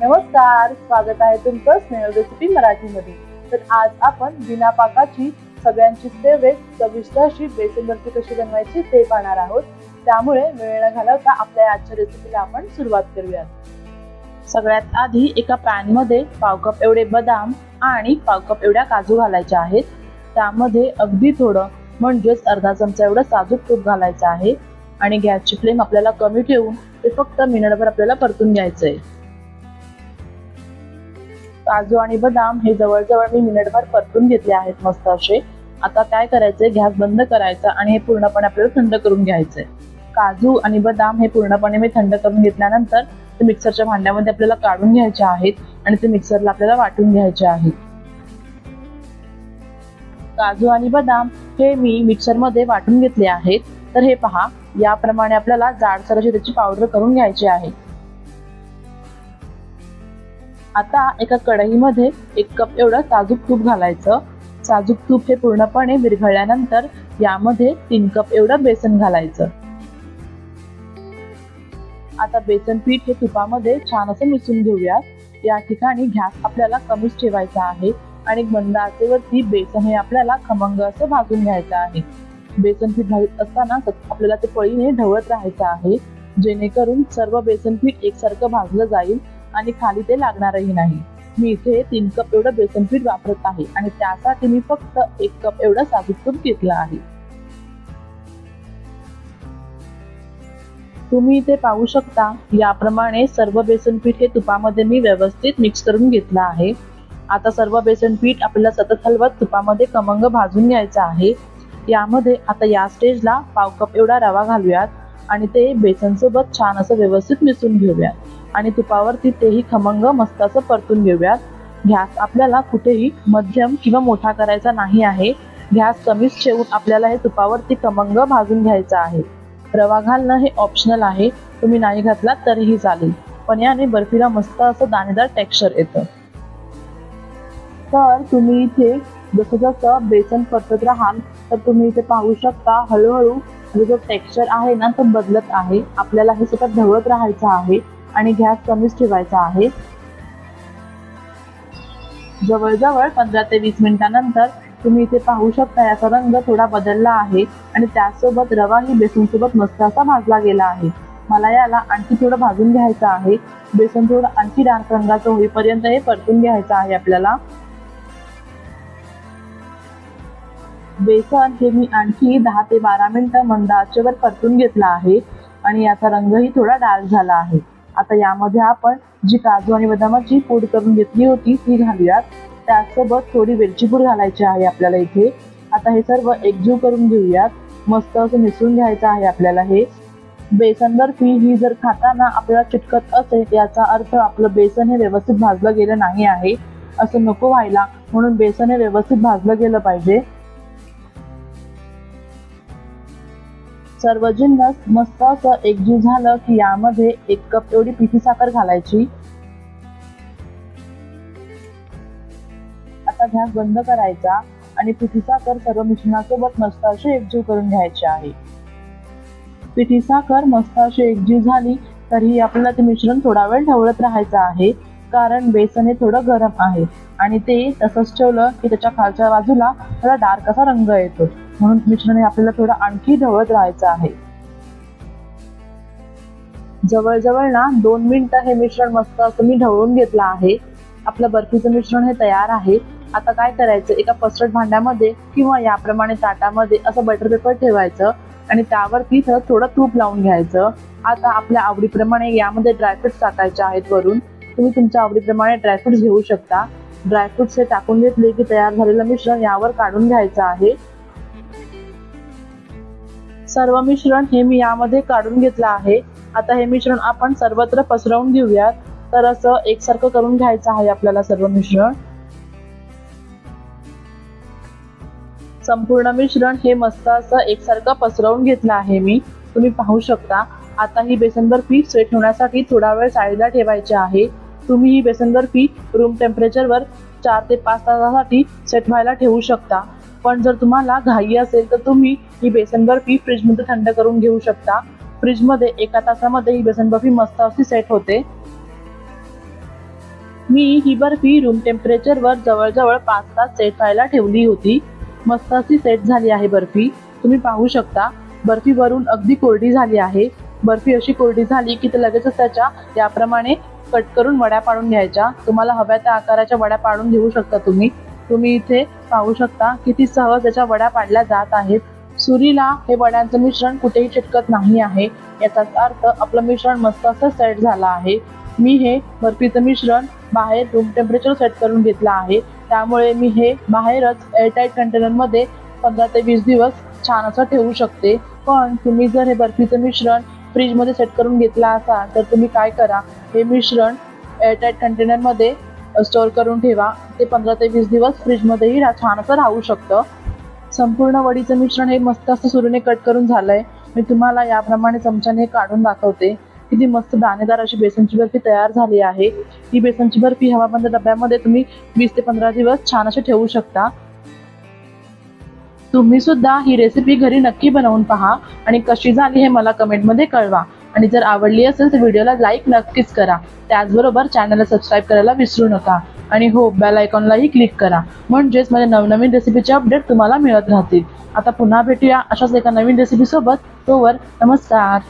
नमस्कार, स्वागत आहे तुमचं स्नेहल रेसिपी मराठीमध्ये। तर आज आपण बिना पाकाची सगळ्यांची फेवरेट चविष्ट अशी बेसन बर्फी कशी बनवायची ते पाहणार आहोत। त्यामुळे वेळ न घालवता आपल्या आजच्या रेसिपीला आपण सुरुवात करूयात। सगळ्यात आधी एका पॅन मध्ये पाव कप एवढे बदाम आणि पाव कप एवढ्या काजू घालायचे आहेत। त्यामध्ये अगदी थोडं म्हणजेच अर्धा चमचा एवढं साजूक तूप घालायचं आहे आणि गॅसची फ्लेम आपल्याला कमी ठेवून ते फक्त मिनिटभर आपल्याला परतून घ्यायचंय। काजू आणि बदाम हे जवळजवळ मी मिनिटभर परतून घेतले आहेत मस्त असे। आता काय करायचंय, गॅस बंद करायचा आणि हे पूर्णपणे आपल्याला थंड करून घ्यायचंय। काजू आणि बदाम हे पूर्णपणे मी थंड करून घेतल्यानंतर ते मिक्सरच्या भांड्यामध्ये आपल्याला काढून घ्यायचे आहेत आणि ते मिक्सरला आपल्याला वाटून घ्यायचे आहेत। काजू आणि बदाम हे मी मिक्सरमध्ये वाटून घेतले आहेत। तर हे पहा, याप्रमाणे आपल्याला जाडसर अशी त्याची पावडर करून घ्यायची आहे। आता एका कढईमध्ये 1 कप एवढं साजूक तूप घालायचं। साजूक तूप हे पूर्णपणे विरघळल्यानंतर यामध्ये 3 कप एवढं बेसन घालायचं। आता बेसन पीठ हे तुपामध्ये छान असं मिसळून घेऊयात। या ठिकाणी गॅस आपल्याला कमीच ठेवायचा आहे आणि मंद आचेवरती बेसन हे आपल्याला खमंग असं भाजून घ्यायचं आहे। बेसन पीठ भाजत असताना आपल्याला ते पळीने ढवळत राहायचं आहे, जेणेकरून सर्व बेसन पीठ एकसारखं भाजलं जाईल आणि खाली ते लागणारही नाही। मी इथे 3 कप एवढं बेसन पीठ वापरत आहे आणि त्यासाठी मी फक्त 1 कप एवढं साजूक तूप घेतलं आहे। तुम्ही इथे पाहू शकता, याप्रमाणे सर्व बेसन पीठ हे तुपामध्ये मी व्यवस्थित मिक्स करून घेतलं आहे। आता सर्व बेसन पीठ आपल्याला सतत हलवत तुपामध्ये खमंग भाजून घ्यायचं आहे। यामध्ये आता या स्टेजला पाव कप एवढा रवा घालूयात आणि ते बेसन सोबत छान असं व्यवस्थित मिसळून घेऊयात आणि तुपावरती तेही खमंग मस्त असं परतून घेऊयात। गॅस आपल्याला कुठेही मध्यम किंवा मोठा करायचा नाही आहे। गॅस कमीच ठेवून आपल्याला हे तुपावरती खमंग भाजून घ्यायचं आहे। रवा घालणं हे ऑप्शनल आहे, तुम्ही नाही घातलात तरीही चालेल, पण याने बर्फीला मस्त असं दाणेदार टेक्स्चर येतं। तर तुम्ही इथे जसं जसं बेसन परतत राहाल तर तुम्ही इथे पाहू शकता, हळूहळू जो टेक्स्चर आहे ना तो बदलत आहे। आपल्याला हे सतत ढवळत राहायचं आहे आणि गॅस कमीच ठेवायचा आहे। जवळजवळ 15 ते 20 मिनिटांनंतर तुम्ही इथे पाहू शकता, याचा रंग थोडा बदलला आहे आणि त्यासोबत रवाही बेसन सोबत मस्त असा भाजला गेला आहे। मला याला आणखी थोडं भाजून घ्यायचं आहे। बेसन थोडं आणखी डार्क रंगाचं होईपर्यंत हे परतून घ्यायचं आहे आपल्याला। बेसन हे मी आणखी 10 ते 12 मिनिटं मंद आचेवर परतून घेतला आहे आणि याचा रंगही थोडा डार्क झाला आहे। आता यामध्ये आपण जी काजू आणि बदामाची पूड करून घेतली होती ती घालूयात। त्यासोबत थोडी वेलची पूड घालायची आहे आपल्याला इथे। आता हे सर्व एकजीव करून घेऊयात, मस्त असं मिसळून घ्यायचं आहे आपल्याला। हे बेसन बर्फी ही जर खाताना आपल्याला चिटकत असेल, याचा अर्थ आपलं बेसन हे व्यवस्थित भाजलं गेलं नाही आहे। असं नको व्हायला, म्हणून बेसन हे व्यवस्थित भाजलं गेलं पाहिजे। सर्व जिन्नस मस्त असं एकजीव झालं की यामध्ये 1 कप एवढी पिठी साखर घालायची। आता गॅस बंद करायचा आणि पिठी साखर सर्व मिश्रणासोबत मस्त अशी एकजीव करून घ्यायची आहे। पिठी साखर मस्त अशी एकजीव झाली तरी आपल्याला ते मिश्रण थोडा वेळ ढवळत राहायचं आहे, कारण बेसन हे थोडं गरम आहे आणि ते तसंच ठेवलं की त्याच्या खालच्या बाजूला थोडा डार्क असा रंग येतो, म्हणून मिश्रण हे आपल्याला थोडं आणखी ढवळत राहायचं आहे। जवळजवळ ना 2 मिनिटं हे मिश्रण मस्त असं मी ढवळून घेतलं आहे। आपलं बर्फीचं मिश्रण हे तयार आहे। आता काय करायचं, एका पसरट भांड्यामध्ये किंवा याप्रमाणे ताटामध्ये असं बटर पेपर ठेवायचं आणि त्यावरती थोडं तूप लावून घ्यायचं। आता आपल्या आवडीप्रमाणे यामध्ये ड्रायफ्रुट्स टाकायचे आहेत वरून। तुम्ही तुमच्या आवडीप्रमाणे ड्रायफ्रुट्स घेऊ शकता। ड्रायफ्रुट्स हे टाकून घेतले की तयार झालेलं मिश्रण यावर काढून घ्यायचं आहे। सर्व मिश्रण हे मी यामध्ये काढून घेतलं आहे। आता हे मिश्रण आपण सर्वत्र पसरवून घेऊयात। तर असं एकसारखं करून घ्यायचं आहे आपल्याला सर्व मिश्रण। संपूर्ण मिश्रण हे मस्त असं एकसारखं पसरवून घेतलं आहे मी, तुम्ही पाहू शकता। आता ही बेसन बर्फी सेट होण्यासाठी थोडा वेळ साईडला ठेवायची आहे। तुम्ही ही बेसन बर्फी रूम टेम्परेचरवर 4 ते 5 तासासाठी सेट व्हायला ठेवू शकता। पण जर तुम्हाला घाई असेल तर तुम्ही ही बेसन बर्फी फ्रीजमध्ये थंड करून घेऊ शकता। फ्रीजमध्ये 1 तासामध्ये ही बेसन बर्फी मस्त अशी सेट होते। मी ही बर्फी रूम टेम्परेचरवर जवळजवळ 5 तास सेट व्हायला ठेवली होती. मस्त अशी सेट झाली आहे बर्फी. तुम्ही पाहू शकता बर्फी वरून अगदी कोरडी झाली आहे. बर्फी अशी कोरडी झाली की ते लगेचच त्याच्या याप्रमाणे कट करून वड्या पाडून घ्यायच्या. तुम्हाला हव्या त्या आकाराच्या वड्या पाडून घेऊ शकता तुम्ही इथे पाहू शकता किती सहज त्याच्या वड्या पाडल्या जात आहेत. सुरीला हे वड्यांचं मिश्रण कुठेही चिटकत नाही आहे. याचाच अर्थ आपलं मिश्रण मस्त असं सेट झालं आहे. मी हे बर्फीचं मिश्रण बाहेर रूम टेम्परेचर सेट करून घेतलं आहे. त्यामुळे मी हे बाहेरच एअरटाईट कंटेनरमध्ये 15 ते 20 दिवस छान असं ठेवू शकते. पण तुम्ही जर हे बर्फीचं मिश्रण फ्रीजमध्ये सेट करून घेतला असाल तर तुम्ही काय करा, हे मिश्रण एअरटाईट कंटेनरमध्ये स्टोअर करून ठेवा. ते 15 ते 20 दिवस फ्रीजमध्येही छान असं राहू शकतं. संपूर्ण वडीचं मिश्रण हे मस्त असं सुरीने कट करून झालंय. मी तुम्हाला याप्रमाणे चमच्याने काढून दाखवते. किती मस्त दाणेदार अशी बेसनची बर्फी तयार झाली आहे. ही बेसनची बर्फी हवाबंद डब्यामध्ये तुम्ही 20 ते 15 दिवस छान असे ठेवू शकता. तुम्ही सुद्धा ही रेसिपी घरी नक्की बनवून पहा आणि कशी झाली हे मला कमेंटमध्ये कळवा. आणि जर आवडली असेल तर व्हिडिओला लाईक नक्कीच करा. त्याचबरोबर चॅनलला सबस्क्राईब करायला विसरू नका. आणि हो, बेल आयकॉनलाही क्लिक करा, म्हणजेच माझ्या नवनवीन रेसिपीचे अपडेट तुम्हाला मिळत राहतील. आता पुन्हा भेटूया अशाच एका नवीन रेसिपीसोबत. तोवर नमस्कार.